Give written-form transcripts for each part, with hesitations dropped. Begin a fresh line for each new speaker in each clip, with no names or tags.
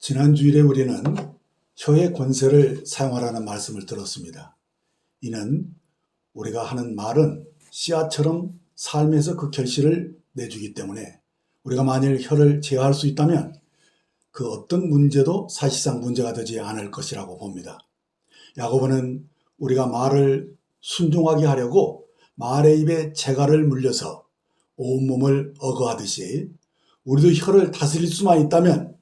지난 주일에 우리는 혀의 권세를 사용하라는 말씀을 들었습니다. 이는 우리가 하는 말은 씨앗처럼 삶에서 그 결실을 내주기 때문에 우리가 만일 혀를 제어할 수 있다면 그 어떤 문제도 사실상 문제가 되지 않을 것이라고 봅니다. 야고보는 우리가 말을 순종하게 하려고 말의 입에 재갈을 물려서 온몸을 어거하듯이 우리도 혀를 다스릴 수만 있다면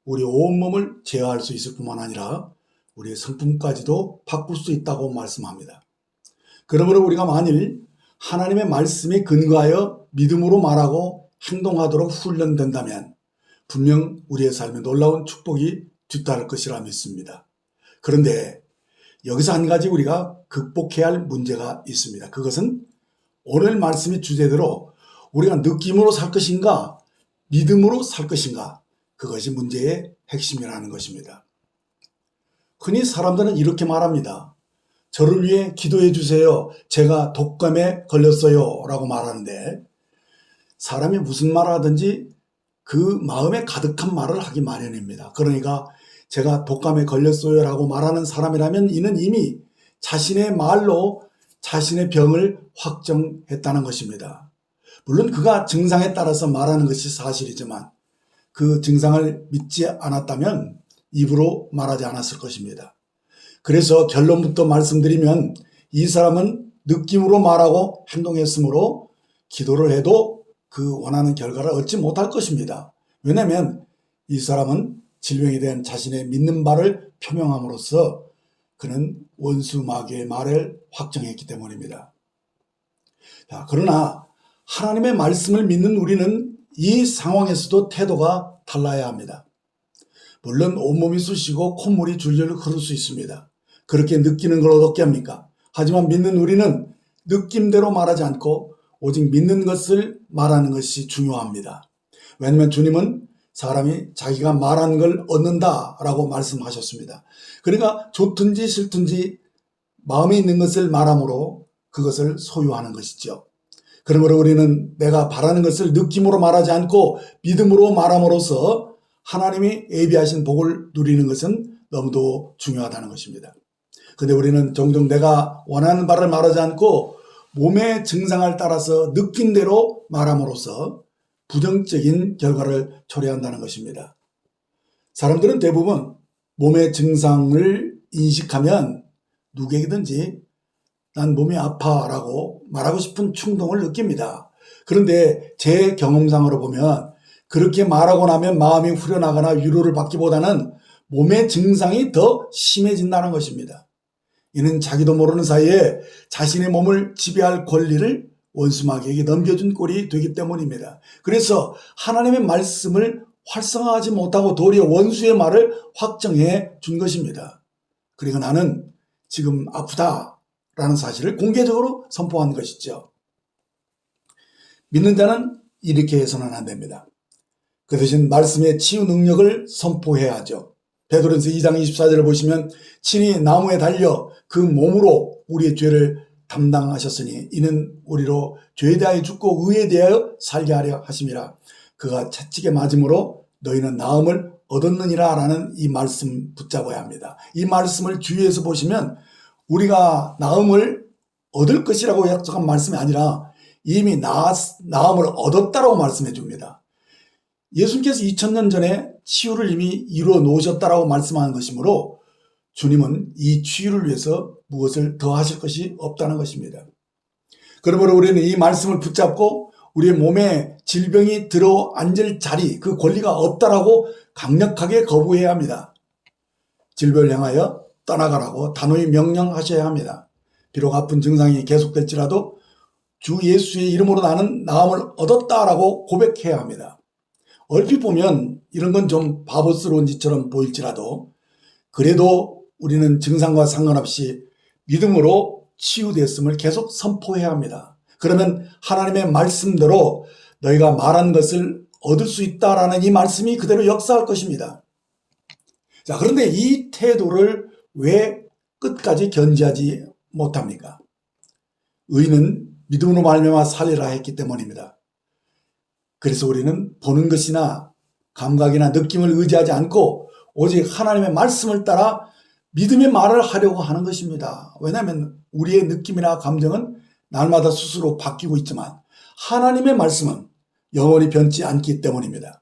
우리 온몸을 제어할 수 있을 뿐만 아니라 우리의 성품까지도 바꿀 수 있다고 말씀합니다. 그러므로 우리가 만일 하나님의 말씀에 근거하여 믿음으로 말하고 행동하도록 훈련된다면 분명 우리의 삶에 놀라운 축복이 뒤따를 것이라 믿습니다. 그런데 여기서 한 가지 우리가 극복해야 할 문제가 있습니다. 그것은 오늘 말씀의 주제대로 우리가 느낌으로 살 것인가 믿음으로 살 것인가, 그것이 문제의 핵심이라는 것입니다. 흔히 사람들은 이렇게 말합니다. 저를 위해 기도해 주세요. 제가 독감에 걸렸어요. 라고 말하는데 사람이 무슨 말을 하든지 그 마음에 가득한 말을 하기 마련입니다. 그러니까 제가 독감에 걸렸어요 라고 말하는 사람이라면 이는 이미 자신의 말로 자신의 병을 확정했다는 것입니다. 물론 그가 증상에 따라서 말하는 것이 사실이지만 그 증상을 믿지 않았다면 입으로 말하지 않았을 것입니다. 그래서 결론부터 말씀드리면 이 사람은 느낌으로 말하고 행동했으므로 기도를 해도 그 원하는 결과를 얻지 못할 것입니다. 왜냐하면 이 사람은 질병에 대한 자신의 믿는 바를 표명함으로써 그는 원수 마귀의 말을 확정했기 때문입니다. 자, 그러나 하나님의 말씀을 믿는 우리는 이 상황에서도 태도가 달라야 합니다. 물론 온몸이 쑤시고 콧물이 줄줄 흐를 수 있습니다. 그렇게 느끼는 걸 어떻게 합니까? 하지만 믿는 우리는 느낌대로 말하지 않고 오직 믿는 것을 말하는 것이 중요합니다. 왜냐하면 주님은 사람이 자기가 말하는 걸 얻는다라고 말씀하셨습니다. 그러니까 좋든지 싫든지 마음에 있는 것을 말함으로 그것을 소유하는 것이죠. 그러므로 우리는 내가 바라는 것을 느낌으로 말하지 않고 믿음으로 말함으로써 하나님이 예비하신 복을 누리는 것은 너무도 중요하다는 것입니다. 그런데 우리는 종종 내가 원하는 바를 말하지 않고 몸의 증상을 따라서 느낀 대로 말함으로써 부정적인 결과를 초래한다는 것입니다. 사람들은 대부분 몸의 증상을 인식하면 누구에게든지 난 몸이 아파라고 말하고 싶은 충동을 느낍니다. 그런데 제 경험상으로 보면 그렇게 말하고 나면 마음이 후련하거나 위로를 받기보다는 몸의 증상이 더 심해진다는 것입니다. 이는 자기도 모르는 사이에 자신의 몸을 지배할 권리를 원수마귀에게 넘겨준 꼴이 되기 때문입니다. 그래서 하나님의 말씀을 활성화하지 못하고 도리어 원수의 말을 확정해 준 것입니다. 그리고 나는 지금 아프다라는 사실을 공개적으로 선포한 것이죠. 믿는 자는 이렇게 해서는 안 됩니다. 그 대신 말씀의 치유 능력을 선포해야 하죠. 베드로전서 2장 24절을 보시면 친히 나무에 달려 그 몸으로 우리의 죄를 담당하셨으니 이는 우리로 죄에 대하여 죽고 의에 대하여 살게 하려 하심이라. 그가 채찍에 맞음으로 너희는 나음을 얻었느니라 라는 이 말씀 붙잡아야 합니다. 이 말씀을 주위에서 보시면 우리가 나음을 얻을 것이라고 약속한 말씀이 아니라 이미 나음을 얻었다라고 말씀해 줍니다. 예수님께서 2000년 전에 치유를 이미 이루어 놓으셨다라고 말씀하는 것이므로 주님은 이 치유를 위해서 무엇을 더 하실 것이 없다는 것입니다. 그러므로 우리는 이 말씀을 붙잡고 우리의 몸에 질병이 들어앉을 자리, 그 권리가 없다라고 강력하게 거부해야 합니다. 질병을 향하여 떠나가라고 단호히 명령하셔야 합니다. 비록 아픈 증상이 계속될지라도 주 예수의 이름으로 나는 나음을 얻었다라고 고백해야 합니다. 얼핏 보면 이런 건 좀 바보스러운 짓처럼 보일지라도 그래도 우리는 증상과 상관없이 믿음으로 치유됐음을 계속 선포해야 합니다. 그러면 하나님의 말씀대로 너희가 말한 것을 얻을 수 있다라는 이 말씀이 그대로 역사할 것입니다. 자, 그런데 이 태도를 왜 끝까지 견지하지 못합니까? 의인은 믿음으로 말미암아 살리라 했기 때문입니다. 그래서 우리는 보는 것이나 감각이나 느낌을 의지하지 않고 오직 하나님의 말씀을 따라 믿음의 말을 하려고 하는 것입니다. 왜냐하면 우리의 느낌이나 감정은 날마다 스스로 바뀌고 있지만 하나님의 말씀은 영원히 변치 않기 때문입니다.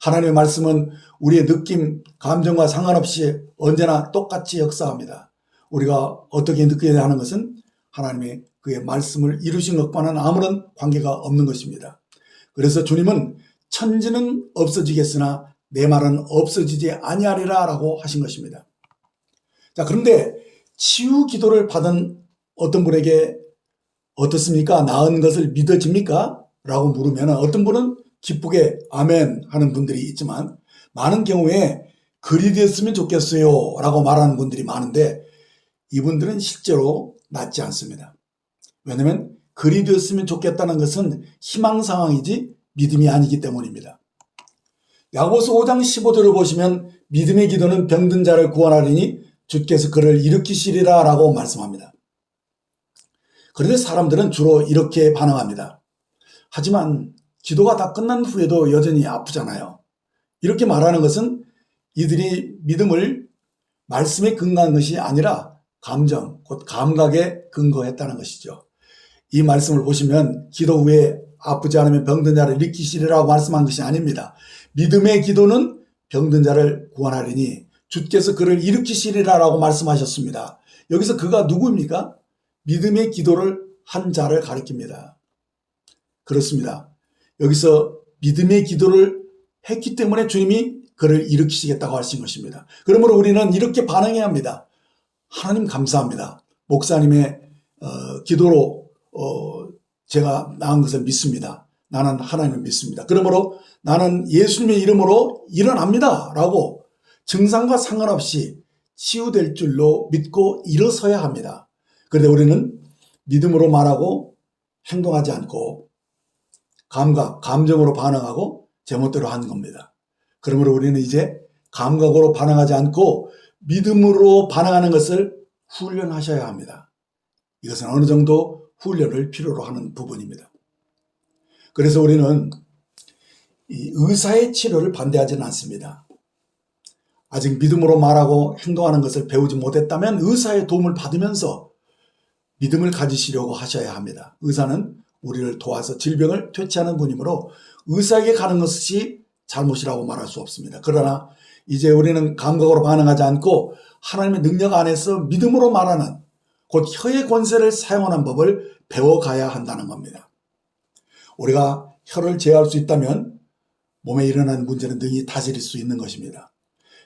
하나님의 말씀은 우리의 느낌, 감정과 상관없이 언제나 똑같이 역사합니다. 우리가 어떻게 느끼냐 하는 것은 하나님의 그의 말씀을 이루신 것과는 아무런 관계가 없는 것입니다. 그래서 주님은 천지는 없어지겠으나 내 말은 없어지지 아니하리라 라고 하신 것입니다. 자, 그런데 치유 기도를 받은 어떤 분에게 어떻습니까? 나은 것을 믿어집니까? 라고 물으면 어떤 분은 기쁘게 아멘 하는 분들이 있지만 많은 경우에 그리 되었으면 좋겠어요 라고 말하는 분들이 많은데 이분들은 실제로 낫지 않습니다. 왜냐하면 그리 되었으면 좋겠다는 것은 희망 상황이지 믿음이 아니기 때문입니다. 야고보서 5장 15절을 보시면 믿음의 기도는 병든 자를 구원하리니 주께서 그를 일으키시리라 라고 말씀합니다. 그런데 사람들은 주로 이렇게 반응합니다. 하지만 기도가 다 끝난 후에도 여전히 아프잖아요. 이렇게 말하는 것은 이들이 믿음을 말씀에 근거한 것이 아니라 감정, 곧 감각에 근거했다는 것이죠. 이 말씀을 보시면 기도 후에 아프지 않으면 병든 자를 일으키시리라고 말씀한 것이 아닙니다. 믿음의 기도는 병든 자를 구원하리니 주께서 그를 일으키시리라고 말씀하셨습니다. 여기서 그가 누구입니까? 믿음의 기도를 한 자를 가리킵니다. 그렇습니다. 여기서 믿음의 기도를 했기 때문에 주님이 그를 일으키시겠다고 하신 것입니다. 그러므로 우리는 이렇게 반응해야 합니다. 하나님 감사합니다. 목사님의 기도로 제가 나은 것을 믿습니다. 나는 하나님을 믿습니다. 그러므로 나는 예수님의 이름으로 일어납니다. 라고 증상과 상관없이 치유될 줄로 믿고 일어서야 합니다. 그런데 우리는 믿음으로 말하고 행동하지 않고 감각, 감정으로 반응하고 제멋대로 하는 겁니다. 그러므로 우리는 이제 감각으로 반응하지 않고 믿음으로 반응하는 것을 훈련하셔야 합니다. 이것은 어느 정도 훈련을 필요로 하는 부분입니다. 그래서 우리는 이 의사의 치료를 반대하지는 않습니다. 아직 믿음으로 말하고 행동하는 것을 배우지 못했다면 의사의 도움을 받으면서 믿음을 가지시려고 하셔야 합니다. 의사는 우리를 도와서 질병을 퇴치하는 분이므로 의사에게 가는 것이 잘못이라고 말할 수 없습니다. 그러나 이제 우리는 감각으로 반응하지 않고 하나님의 능력 안에서 믿음으로 말하는 곧 혀의 권세를 사용하는 법을 배워가야 한다는 겁니다. 우리가 혀를 제어할 수 있다면 몸에 일어난 문제는 능히 다스릴 수 있는 것입니다.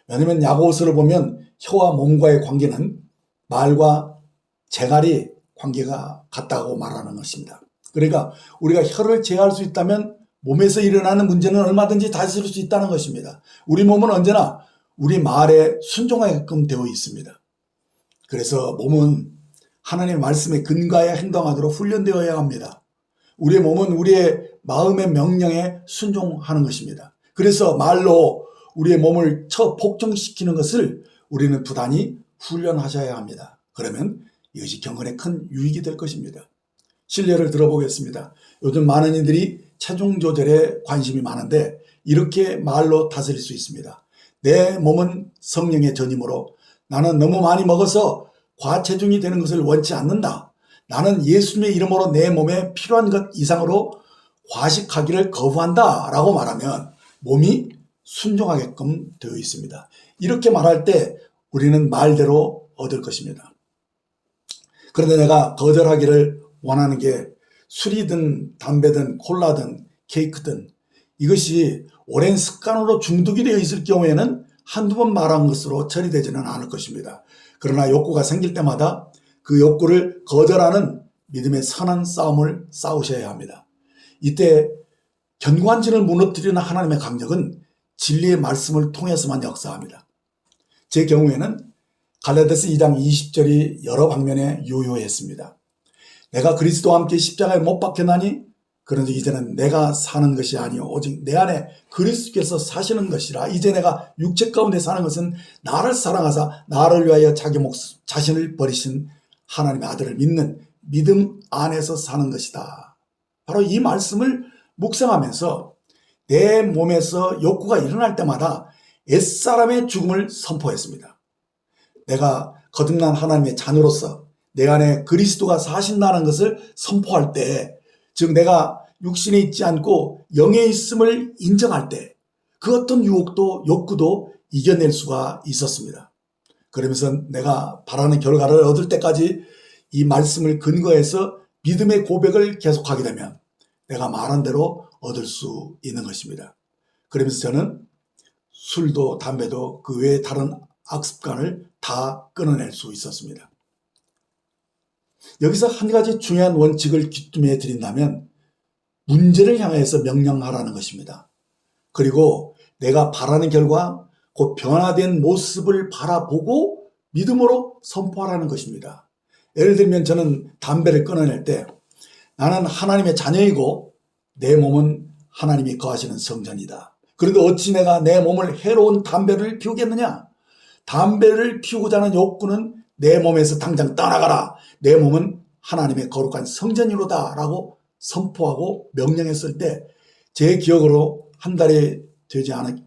왜냐하면 야고보서를 보면 혀와 몸과의 관계는 말과 재갈이 관계가 같다고 말하는 것입니다. 그러니까 우리가 혀를 제어할 수 있다면 몸에서 일어나는 문제는 얼마든지 다스릴 수 있다는 것입니다. 우리 몸은 언제나 우리 말에 순종하게끔 되어 있습니다. 그래서 몸은 하나님의 말씀에 근거하여 행동하도록 훈련되어야 합니다. 우리의 몸은 우리의 마음의 명령에 순종하는 것입니다. 그래서 말로 우리의 몸을 복종시키는 것을 우리는 부단히 훈련하셔야 합니다. 그러면 이것이 경건에 큰 유익이 될 것입니다. 실례를 들어보겠습니다. 요즘 많은 이들이 체중 조절에 관심이 많은데 이렇게 말로 다스릴 수 있습니다. 내 몸은 성령의 전임으로 나는 너무 많이 먹어서 과체중이 되는 것을 원치 않는다. 나는 예수님의 이름으로 내 몸에 필요한 것 이상으로 과식하기를 거부한다 라고 말하면 몸이 순종하게끔 되어 있습니다. 이렇게 말할 때 우리는 말대로 얻을 것입니다. 그런데 내가 거절하기를 원하는 게 술이든 담배든 콜라든 케이크든 이것이 오랜 습관으로 중독이 되어 있을 경우에는 한두 번 말한 것으로 처리되지는 않을 것입니다. 그러나 욕구가 생길 때마다 그 욕구를 거절하는 믿음의 선한 싸움을 싸우셔야 합니다. 이때 견고한 진을 무너뜨리는 하나님의 강력은 진리의 말씀을 통해서만 역사합니다. 제 경우에는 갈라디아서 2장 20절이 여러 방면에 유효했습니다. 내가 그리스도와 함께 십자가에 못 박혔나니 그런즉 이제는 내가 사는 것이 아니요 오직 내 안에 그리스도께서 사시는 것이라. 이제 내가 육체 가운데 사는 것은 나를 사랑하사 나를 위하여 자기 자신을 버리신 하나님의 아들을 믿는 믿음 안에서 사는 것이다. 바로 이 말씀을 묵상하면서 내 몸에서 욕구가 일어날 때마다 옛사람의 죽음을 선포했습니다. 내가 거듭난 하나님의 자녀로서 내 안에 그리스도가 사신다는 것을 선포할 때, 즉 내가 육신에 있지 않고 영에 있음을 인정할 때 그 어떤 유혹도 욕구도 이겨낼 수가 있었습니다. 그러면서 내가 바라는 결과를 얻을 때까지 이 말씀을 근거해서 믿음의 고백을 계속하게 되면 내가 말한 대로 얻을 수 있는 것입니다. 그러면서 저는 술도 담배도 그 외에 다른 악습관을 다 끊어낼 수 있었습니다. 여기서 한 가지 중요한 원칙을 귀뜸해 드린다면 문제를 향해서 명령하라는 것입니다. 그리고 내가 바라는 결과 곧 변화된 모습을 바라보고 믿음으로 선포하라는 것입니다. 예를 들면 저는 담배를 끊어낼 때 나는 하나님의 자녀이고 내 몸은 하나님이 거하시는 성전이다. 그런데 어찌 내가 내 몸을 해로운 담배를 피우겠느냐? 담배를 피우고자 하는 욕구는 내 몸에서 당장 떠나가라. 내 몸은 하나님의 거룩한 성전이로다 라고 선포하고 명령했을 때 제 기억으로 한 달이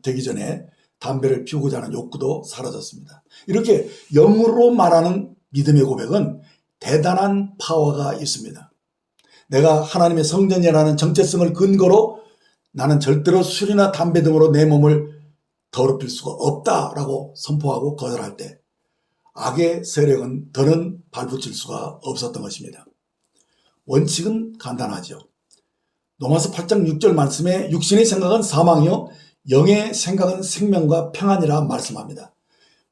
되기 전에 담배를 피우고자 하는 욕구도 사라졌습니다. 이렇게 영으로 말하는 믿음의 고백은 대단한 파워가 있습니다. 내가 하나님의 성전이라는 정체성을 근거로 나는 절대로 술이나 담배 등으로 내 몸을 더럽힐 수가 없다라고 선포하고 거절할 때 악의 세력은 더는 발붙일 수가 없었던 것입니다. 원칙은 간단하죠. 로마서 8장 6절 말씀에 육신의 생각은 사망이요 영의 생각은 생명과 평안이라 말씀합니다.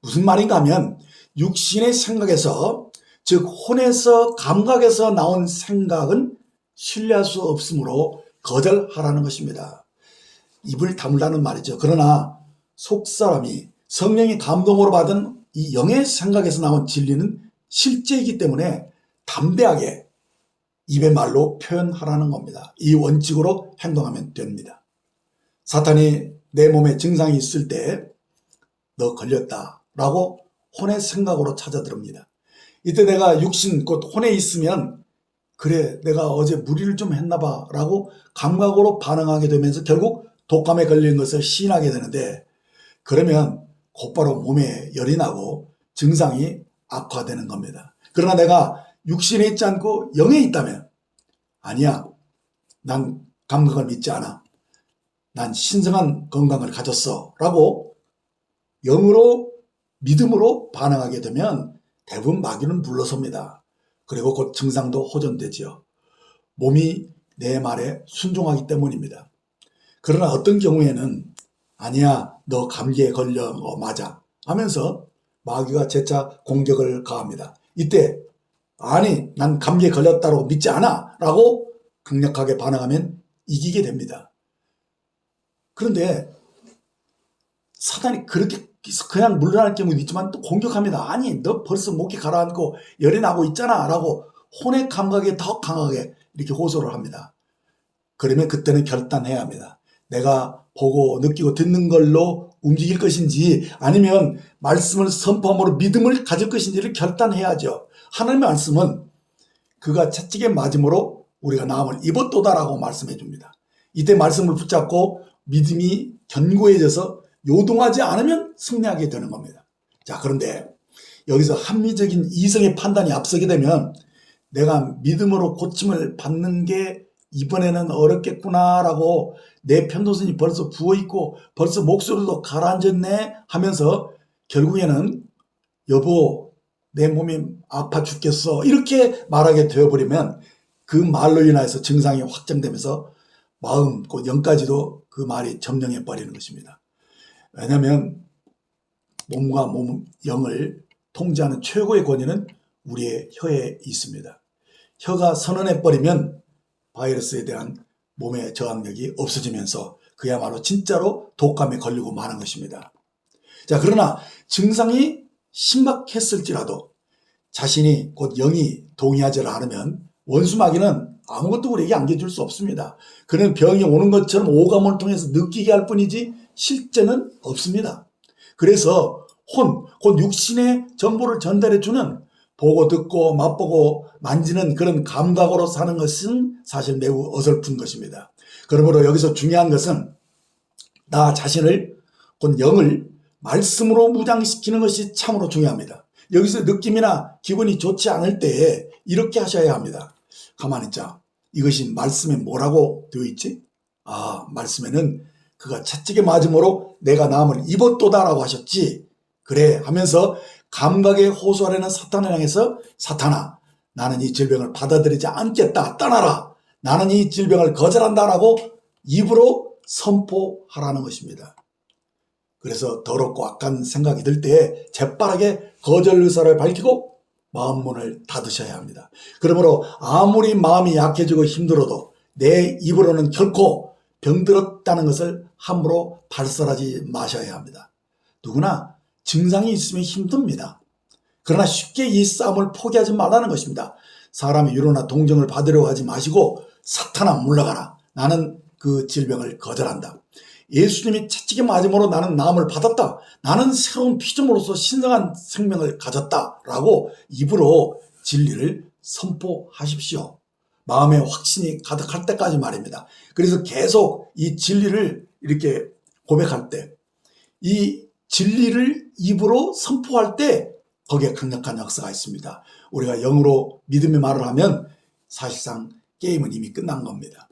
무슨 말인가 하면 육신의 생각에서, 즉 혼에서 감각에서 나온 생각은 신뢰할 수 없으므로 거절하라는 것입니다. 입을 다물라는 말이죠. 그러나 속사람이 성령의 감동으로 받은 이 영의 생각에서 나온 진리는 실제이기 때문에 담대하게 입의 말로 표현하라는 겁니다. 이 원칙으로 행동하면 됩니다. 사탄이 내 몸에 증상이 있을 때 너 걸렸다 라고 혼의 생각으로 찾아들습니다. 이때 내가 육신 곧 혼에 있으면 그래 내가 어제 무리를 좀 했나 봐 라고 감각으로 반응하게 되면서 결국 독감에 걸린 것을 시인하게 되는데, 그러면 곧바로 몸에 열이 나고 증상이 악화되는 겁니다. 그러나 내가 육신에 있지 않고 영에 있다면 아니야, 난 감각을 믿지 않아, 난 신성한 건강을 가졌어 라고 영으로 믿음으로 반응하게 되면 대부분 마귀는 물러섭니다. 그리고 곧 증상도 호전되지요. 몸이 내 말에 순종하기 때문입니다. 그러나 어떤 경우에는 아니야 너 감기에 걸려 맞아 하면서 마귀가 재차 공격을 가합니다. 이때 아니 난 감기에 걸렸다고 믿지 않아 라고 강력하게 반응하면 이기게 됩니다. 그런데 사단이 그렇게 그냥 물러날 경우도 있지만 또 공격합니다. 아니 너 벌써 목이 가라앉고 열이 나고 있잖아 라고 혼의 감각에 더 강하게 이렇게 호소를 합니다. 그러면 그때는 결단해야 합니다. 내가 보고 느끼고 듣는 걸로 움직일 것인지 아니면 말씀을 선포함으로 믿음을 가질 것인지를 결단해야죠. 하나님의 말씀은 그가 채찍에 맞음으로 우리가 나음을 입었도다라고 말씀해 줍니다. 이때 말씀을 붙잡고 믿음이 견고해져서 요동하지 않으면 승리하게 되는 겁니다. 자, 그런데 여기서 합리적인 이성의 판단이 앞서게 되면 내가 믿음으로 고침을 받는 게 이번에는 어렵겠구나라고 내 편도선이 벌써 부어있고 벌써 목소리도 가라앉았네 하면서 결국에는 여보 내 몸이 아파 죽겠어 이렇게 말하게 되어버리면 그 말로 인해서 증상이 확장되면서 마음 곧 영까지도 그 말이 점령해 버리는 것입니다. 왜냐하면 몸과 영을 통제하는 최고의 권위는 우리의 혀에 있습니다. 혀가 선언해 버리면 바이러스에 대한 몸의 저항력이 없어지면서 그야말로 진짜로 독감에 걸리고 마는 것입니다. 자, 그러나 증상이 심각했을지라도 자신이 곧 영이 동의하지 않으면 원수 마귀는 아무것도 우리에게 안겨줄 수 없습니다. 그는 병이 오는 것처럼 오감을 통해서 느끼게 할 뿐이지 실제는 없습니다. 그래서 곧 육신의 정보를 전달해주는 보고 듣고 맛보고 만지는 그런 감각으로 사는 것은 사실 매우 어설픈 것입니다. 그러므로 여기서 중요한 것은 나 자신을 곧 영을 말씀으로 무장시키는 것이 참으로 중요합니다. 여기서 느낌이나 기분이 좋지 않을 때에 이렇게 하셔야 합니다. 가만히 있자. 이것이 말씀에 뭐라고 되어 있지? 말씀에는 그가 채찍에 맞음으로 내가 나음을 입었도다라고 하셨지. 그래 하면서 감각에 호소하려는 사탄을 향해서 사탄아, 나는 이 질병을 받아들이지 않겠다. 떠나라. 나는 이 질병을 거절한다라고 입으로 선포하라는 것입니다. 그래서 더럽고 악한 생각이 들 때에 재빠르게 거절 의사를 밝히고 마음문을 닫으셔야 합니다. 그러므로 아무리 마음이 약해지고 힘들어도 내 입으로는 결코 병들었다는 것을 함부로 발설하지 마셔야 합니다. 누구나 증상이 있으면 힘듭니다. 그러나 쉽게 이 싸움을 포기하지 말라는 것입니다. 사람의 위로나 동정을 받으려고 하지 마시고 사탄아 물러가라. 나는 그 질병을 거절한다. 예수님이 채찍에 맞음으로 나는 나음을 받았다. 나는 새로운 피조물로서 신성한 생명을 가졌다라고 입으로 진리를 선포하십시오. 마음에 확신이 가득할 때까지 말입니다. 그래서 계속 이 진리를 이렇게 고백할 때, 이 진리를 입으로 선포할 때 거기에 강력한 역사가 있습니다. 우리가 영으로 믿음의 말을 하면 사실상 게임은 이미 끝난 겁니다.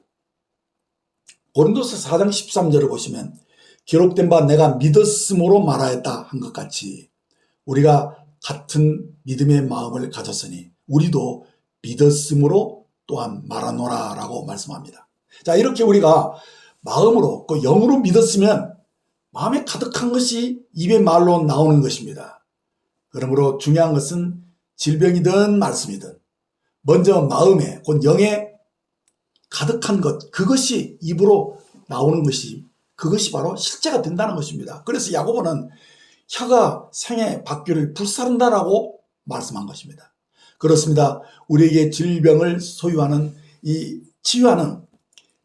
고린도서 4장 13절을 보시면 기록된 바 내가 믿었음으로 말하였다 한 것 같이 우리가 같은 믿음의 마음을 가졌으니 우리도 믿었음으로 또한 말하노라 라고 말씀합니다. 자, 이렇게 우리가 마음으로 그 영으로 믿었으면 마음에 가득한 것이 입의 말로 나오는 것입니다. 그러므로 중요한 것은 질병이든 말씀이든 먼저 마음에 곧 영에 가득한 것, 그것이 입으로 나오는 것이 그것이 바로 실제가 된다는 것입니다. 그래서 야고보는 혀가 생의 밖을 불사른다라고 말씀한 것입니다. 그렇습니다. 우리에게 질병을 소유하는 이 치유하는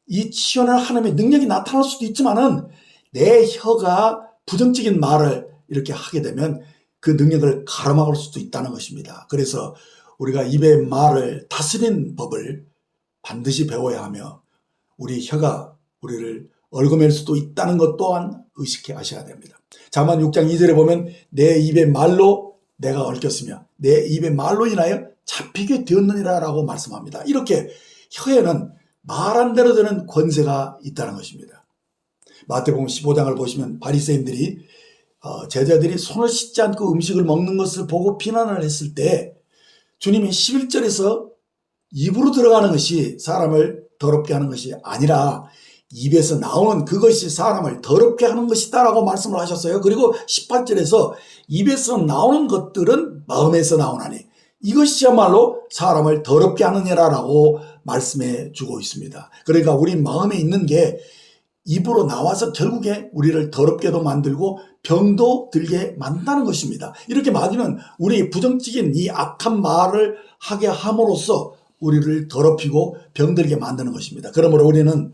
하나님의 능력이 나타날 수도 있지만은 내 혀가 부정적인 말을 이렇게 하게 되면 그 능력을 가로막을 수도 있다는 것입니다. 그래서 우리가 입의 말을 다스리는 법을 반드시 배워야 하며 우리 혀가 우리를 얽어맬 수도 있다는 것 또한 의식해 하셔야 됩니다. 잠언 6장 2절에 보면 내 입의 말로 내가 얽혔으며 내 입의 말로 인하여 잡히게 되었느니라 라고 말씀합니다. 이렇게 혀에는 말한 대로 되는 권세가 있다는 것입니다. 마태복음 15장을 보시면 바리새인들이 제자들이 손을 씻지 않고 음식을 먹는 것을 보고 비난을 했을 때 주님이 11절에서 입으로 들어가는 것이 사람을 더럽게 하는 것이 아니라 입에서 나오는 그것이 사람을 더럽게 하는 것이다 라고 말씀을 하셨어요. 그리고 18절에서 입에서 나오는 것들은 마음에서 나오나니 이것이야말로 사람을 더럽게 하느니라 라고 말씀해 주고 있습니다. 그러니까 우리 마음에 있는 게 입으로 나와서 결국에 우리를 더럽게도 만들고 병도 들게 만든다는 것입니다. 이렇게 마귀는 우리의 부정적인 이 악한 말을 하게 함으로써 우리를 더럽히고 병들게 만드는 것입니다. 그러므로 우리는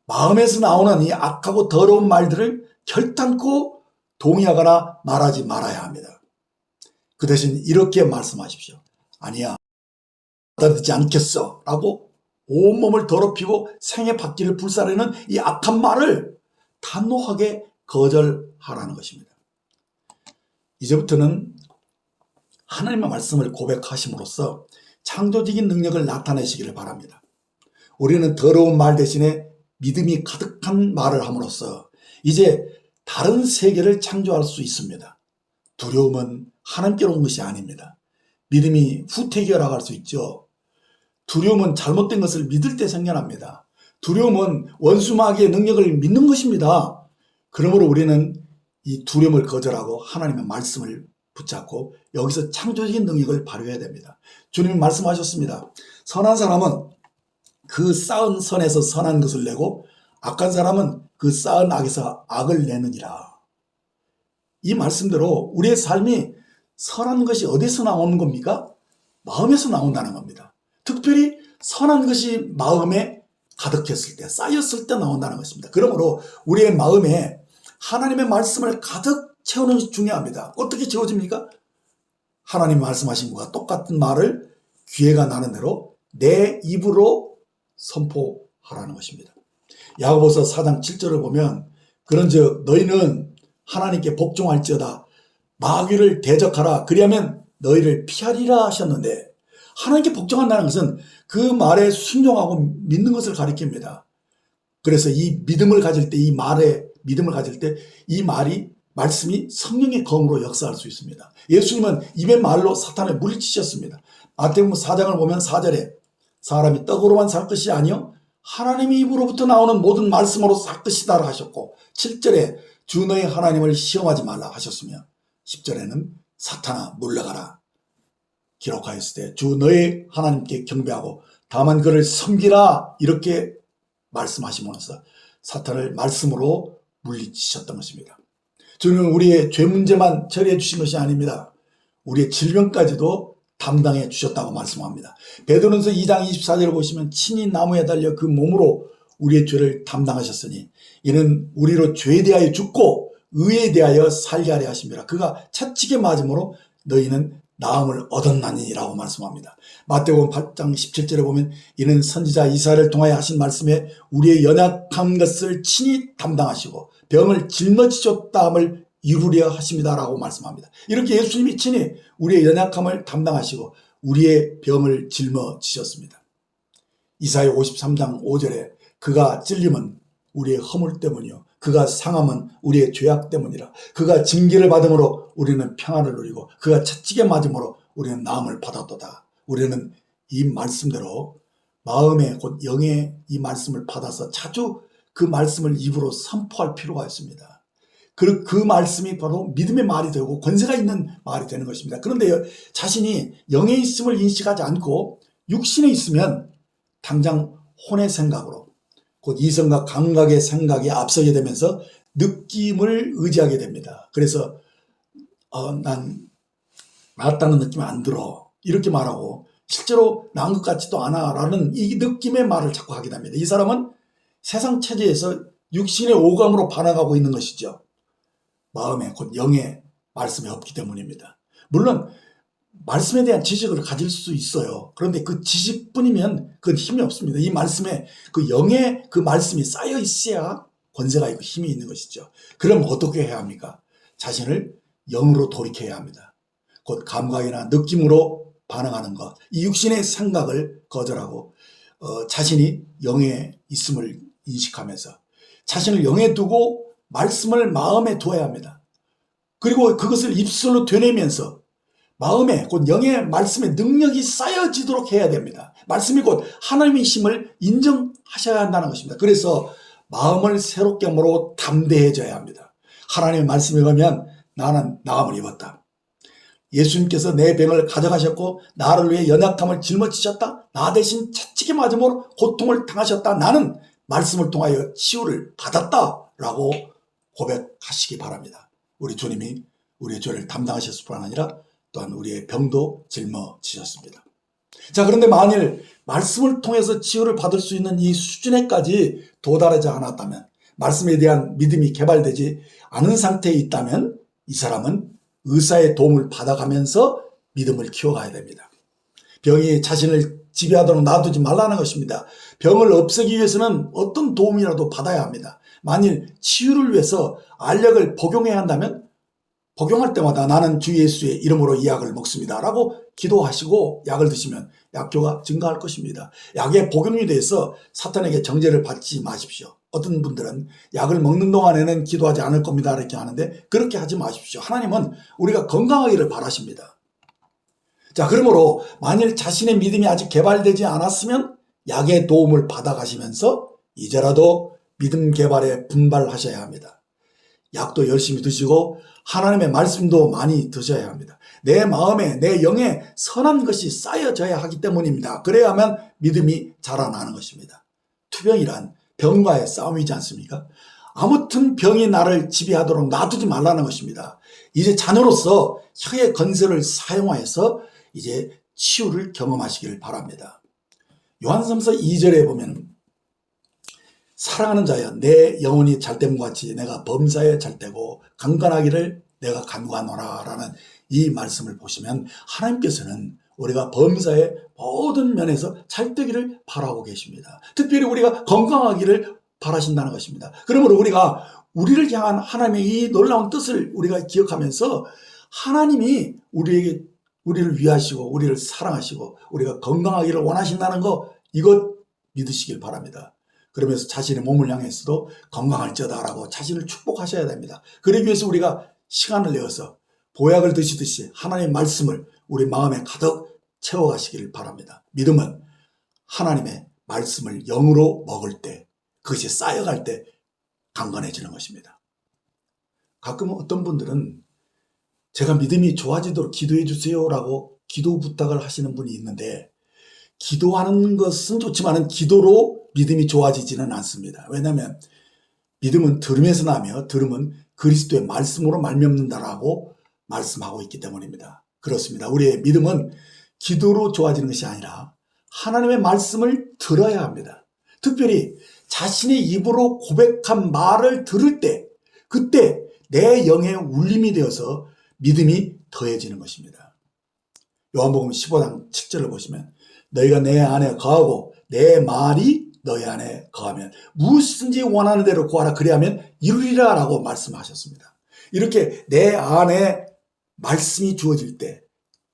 마음에서 나오는 이 악하고 더러운 말들을 결단코 동의하거나 말하지 말아야 합니다. 그 대신 이렇게 말씀하십시오. 아니야, 받아들이지 않겠어 라고 온몸을 더럽히고 생의 바퀴를 불사르는 이 악한 말을 단호하게 거절하라는 것입니다. 이제부터는 하나님의 말씀을 고백하심으로써 창조적인 능력을 나타내시기를 바랍니다. 우리는 더러운 말 대신에 믿음이 가득한 말을 함으로써 이제 다른 세계를 창조할 수 있습니다. 두려움은 하나님께로 온 것이 아닙니다. 믿음이 후퇴기어라고 할 수 있죠. 두려움은 잘못된 것을 믿을 때 생겨납니다. 두려움은 원수 마귀의 능력을 믿는 것입니다. 그러므로 우리는 이 두려움을 거절하고 하나님의 말씀을 붙잡고 여기서 창조적인 능력을 발휘해야 됩니다. 주님이 말씀하셨습니다. 선한 사람은 그 쌓은 선에서 선한 것을 내고 악한 사람은 그 쌓은 악에서 악을 내느니라. 이 말씀대로 우리의 삶이 선한 것이 어디서 나오는 겁니까? 마음에서 나온다는 겁니다. 특별히 선한 것이 마음에 가득했을 때, 쌓였을 때 나온다는 것입니다. 그러므로 우리의 마음에 하나님의 말씀을 가득 채우는 것이 중요합니다. 어떻게 채워집니까? 하나님 말씀하신 것과 똑같은 말을 기회가 나는 대로 내 입으로 선포하라는 것입니다. 야고보서 4장 7절을 보면 그런즉 너희는 하나님께 복종할지어다. 마귀를 대적하라. 그리하면 너희를 피하리라 하셨는데, 하나님께 복종한다는 것은 그 말에 순종하고 믿는 것을 가리킵니다. 그래서 이 믿음을 가질 때, 이 말에 믿음을 가질 때 이 말씀이 성령의 검으로 역사할 수 있습니다. 예수님은 입의 말로 사탄을 물리치셨습니다. 마태복음 4장을 보면 4절에 사람이 떡으로만 살 것이 아니요 하나님의 입으로부터 나오는 모든 말씀으로 살 것이다 하셨고, 7절에 주 너희 하나님을 시험하지 말라 하셨으며, 10절에는 사탄아 물러가라 기록하였을 때 주 너희 하나님께 경배하고 다만 그를 섬기라 이렇게 말씀하시면서 사탄을 말씀으로 물리치셨던 것입니다. 주는 우리의 죄 문제만 처리해 주신 것이 아닙니다. 우리의 질병까지도 담당해 주셨다고 말씀합니다. 베드로전서 2장 24절을 보시면 친히 나무에 달려 그 몸으로 우리의 죄를 담당하셨으니 이는 우리로 죄에 대하여 죽고 의에 대하여 살게 하려 하심이라. 그가 채찍에 맞음으로 너희는 나음을 얻었나니라고 말씀합니다. 마태복음 8장 17절에 보면 이는 선지자 이사야를 통하여 하신 말씀에 우리의 연약한 것을 친히 담당하시고 병을 짊어지셨다함을 이루려 하십니다라고 말씀합니다. 이렇게 예수님이 친히 우리의 연약함을 담당하시고 우리의 병을 짊어지셨습니다. 이사야 53장 5절에 그가 찔림은 우리의 허물 때문이요 그가 상함은 우리의 죄악 때문이라. 그가 징계를 받음으로 우리는 평안을 누리고 그가 채찍에 맞음으로 우리는 나음을 받았도다. 우리는 이 말씀대로 마음에 곧 영에 이 말씀을 받아서 자주 그 말씀을 입으로 선포할 필요가 있습니다. 그 말씀이 바로 믿음의 말이 되고 권세가 있는 말이 되는 것입니다. 그런데 자신이 영에 있음을 인식하지 않고 육신에 있으면 당장 혼의 생각으로 곧 이성과 감각의 생각이 앞서게 되면서 느낌을 의지하게 됩니다. 그래서 난 낫다는 느낌이 안 들어 이렇게 말하고 실제로 나은 것 같지도 않아 라는 이 느낌의 말을 자꾸 하게 됩니다. 이 사람은 세상 체제에서 육신의 오감으로 반응하고 있는 것이죠. 마음에 곧 영의 말씀이 없기 때문입니다. 물론 말씀에 대한 지식을 가질 수 있어요. 그런데 그 지식뿐이면 그건 힘이 없습니다. 이 말씀에 그 영의 그 말씀이 쌓여 있어야 권세가 있고 힘이 있는 것이죠. 그럼 어떻게 해야 합니까? 자신을 영으로 돌이켜야 합니다. 곧 감각이나 느낌으로 반응하는 것, 이 육신의 생각을 거절하고 자신이 영에 있음을 인식하면서 자신을 영에 두고 말씀을 마음에 두어야 합니다. 그리고 그것을 입술로 되뇌면서 마음에 곧 영의 말씀의 능력이 쌓여지도록 해야 됩니다. 말씀이 곧 하나님이심을 인정하셔야 한다는 것입니다. 그래서 마음을 새롭게 함으로 담대해져야 합니다. 하나님의 말씀에 의하면 나는 나음을 입었다. 예수님께서 내 병을 가져가셨고 나를 위해 연약함을 짊어지셨다. 나 대신 채찍에 맞음으로 고통을 당하셨다. 나는 말씀을 통하여 치유를 받았다라고 고백하시기 바랍니다. 우리 주님이 우리의 죄를 담당하셨을 뿐 아니라 또한 우리의 병도 짊어지셨습니다. 자, 그런데 만일 말씀을 통해서 치유를 받을 수 있는 이 수준에까지 도달하지 않았다면, 말씀에 대한 믿음이 개발되지 않은 상태에 있다면 이 사람은 의사의 도움을 받아가면서 믿음을 키워가야 됩니다. 병이 자신을 지배하도록 놔두지 말라는 것입니다. 병을 없애기 위해서는 어떤 도움이라도 받아야 합니다. 만일 치유를 위해서 알약을 복용해야 한다면 복용할 때마다 나는 주 예수의 이름으로 이 약을 먹습니다 라고 기도하시고 약을 드시면 약효가 증가할 것입니다. 약의 복용에 대해서 사탄에게 정죄를 받지 마십시오. 어떤 분들은 약을 먹는 동안에는 기도하지 않을 겁니다 이렇게 하는데 그렇게 하지 마십시오. 하나님은 우리가 건강하기를 바라십니다. 자, 그러므로 만일 자신의 믿음이 아직 개발되지 않았으면 약의 도움을 받아가시면서 이제라도 믿음 개발에 분발하셔야 합니다. 약도 열심히 드시고 하나님의 말씀도 많이 드셔야 합니다. 내 마음에 내 영에 선한 것이 쌓여져야 하기 때문입니다. 그래야만 믿음이 자라나는 것입니다. 투병이란 병과의 싸움이지 않습니까? 아무튼 병이 나를 지배하도록 놔두지 말라는 것입니다. 이제 자녀로서 혀의 건설을 사용하여서 이제 치유를 경험하시기를 바랍니다. 요한삼서 2절에 보면 사랑하는 자여 내 영혼이 잘됨과 같이 내가 범사에 잘되고 강건하기를 내가 간구하노라 라는 이 말씀을 보시면 하나님께서는 우리가 범사의 모든 면에서 잘되기를 바라고 계십니다. 특별히 우리가 건강하기를 바라신다는 것입니다. 그러므로 우리가 우리를 향한 하나님의 이 놀라운 뜻을 우리가 기억하면서 하나님이 우리를 위하시고 우리를 사랑하시고 우리가 건강하기를 원하신다는 거, 이것 믿으시길 바랍니다. 그러면서 자신의 몸을 향해서도 건강할지어다라고 자신을 축복하셔야 됩니다. 그러기 위해서 우리가 시간을 내어서 보약을 드시듯이 하나님의 말씀을 우리 마음에 가득 채워가시기를 바랍니다. 믿음은 하나님의 말씀을 영으로 먹을 때, 그것이 쌓여갈 때 강건해지는 것입니다. 가끔 어떤 분들은 제가 믿음이 좋아지도록 기도해 주세요라고 기도 부탁을 하시는 분이 있는데, 기도하는 것은 좋지만 기도로 믿음이 좋아지지는 않습니다. 왜냐하면 믿음은 들음에서 나며 들음은 그리스도의 말씀으로 말미암는다라고 말씀하고 있기 때문입니다. 그렇습니다. 우리의 믿음은 기도로 좋아지는 것이 아니라 하나님의 말씀을 들어야 합니다. 특별히 자신의 입으로 고백한 말을 들을 때, 그때 내 영의 울림이 되어서 믿음이 더해지는 것입니다. 요한복음 15장 7절을 보시면 너희가 내 안에 거하고 내 말이 너희 안에 거하면 무엇이든지 원하는 대로 구하라 그리하면 이루리라 라고 말씀하셨습니다. 이렇게 내 안에 말씀이 주어질 때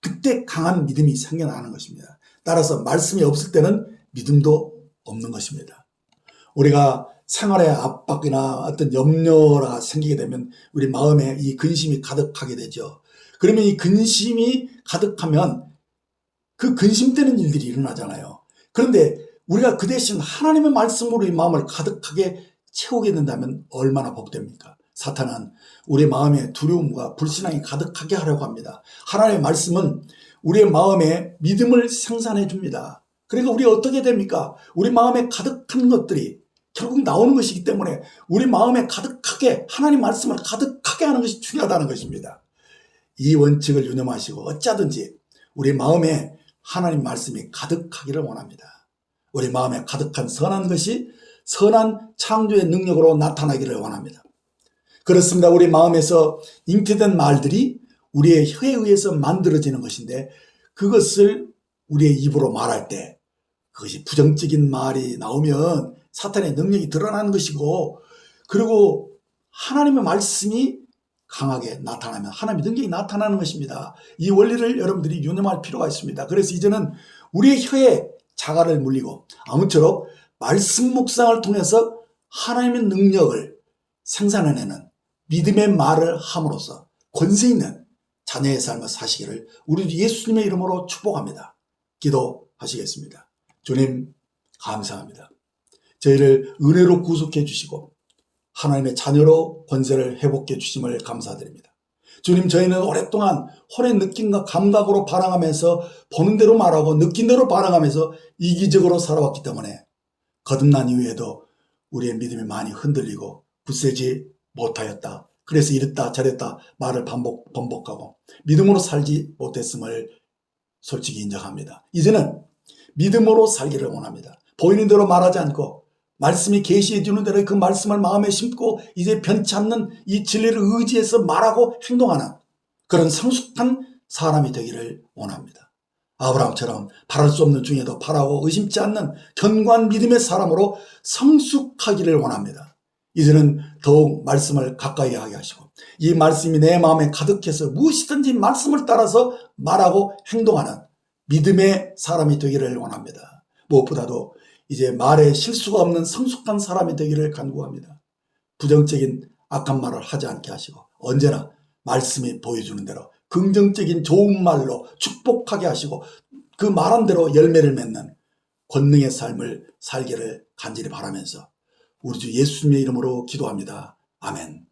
그때 강한 믿음이 생겨나는 것입니다. 따라서 말씀이 없을 때는 믿음도 없는 것입니다. 우리가 생활의 압박이나 어떤 염려가 생기게 되면 우리 마음에 이 근심이 가득하게 되죠. 그러면 이 근심이 가득하면 그 근심되는 일들이 일어나잖아요. 그런데 우리가 그 대신 하나님의 말씀으로 이 마음을 가득하게 채우게 된다면 얼마나 복됩니까? 사탄은 우리 마음에 두려움과 불신앙이 가득하게 하려고 합니다. 하나님의 말씀은 우리의 마음에 믿음을 생산해 줍니다. 그러니까 우리가 어떻게 됩니까? 우리 마음에 가득한 것들이 결국 나오는 것이기 때문에 우리 마음에 가득하게 하나님 말씀을 가득하게 하는 것이 중요하다는 것입니다. 이 원칙을 유념하시고 어쩌든지 우리 마음에 하나님 말씀이 가득하기를 원합니다. 우리 마음에 가득한 선한 것이 선한 창조의 능력으로 나타나기를 원합니다. 그렇습니다. 우리 마음에서 잉태된 말들이 우리의 혀에 의해서 만들어지는 것인데, 그것을 우리의 입으로 말할 때 그것이 부정적인 말이 나오면 사탄의 능력이 드러나는 것이고, 그리고 하나님의 말씀이 강하게 나타나면 하나님의 능력이 나타나는 것입니다. 이 원리를 여러분들이 유념할 필요가 있습니다. 그래서 이제는 우리의 혀에 자갈을 물리고 아무쪼록 말씀 묵상을 통해서 하나님의 능력을 생산해내는 믿음의 말을 함으로써 권세 있는 자녀의 삶을 사시기를 우리 예수님의 이름으로 축복합니다. 기도하시겠습니다. 주님, 감사합니다. 저희를 은혜로 구속해 주시고 하나님의 자녀로 권세를 회복해 주심을 감사드립니다. 주님, 저희는 오랫동안 혼의 느낌과 감각으로 반응하면서 보는 대로 말하고 느낀 대로 반응하면서 이기적으로 살아왔기 때문에 거듭난 이후에도 우리의 믿음이 많이 흔들리고 굳세지 못하였다. 그래서 이랬다 저랬다 말을 번복하고 믿음으로 살지 못했음을 솔직히 인정합니다. 이제는 믿음으로 살기를 원합니다. 보이는 대로 말하지 않고 말씀이 계시해 주는 대로 그 말씀을 마음에 심고 이제 변치 않는 이 진리를 의지해서 말하고 행동하는 그런 성숙한 사람이 되기를 원합니다. 아브라함처럼 바랄 수 없는 중에도 바라고 의심치 않는 견고한 믿음의 사람으로 성숙하기를 원합니다. 이제는 더욱 말씀을 가까이 하게 하시고 이 말씀이 내 마음에 가득해서 무엇이든지 말씀을 따라서 말하고 행동하는 믿음의 사람이 되기를 원합니다. 무엇보다도 이제 말에 실수가 없는 성숙한 사람이 되기를 간구합니다. 부정적인 악한 말을 하지 않게 하시고 언제나 말씀이 보여주는 대로 긍정적인 좋은 말로 축복하게 하시고 그 말한 대로 열매를 맺는 권능의 삶을 살기를 간절히 바라면서 우리 주 예수님의 이름으로 기도합니다. 아멘.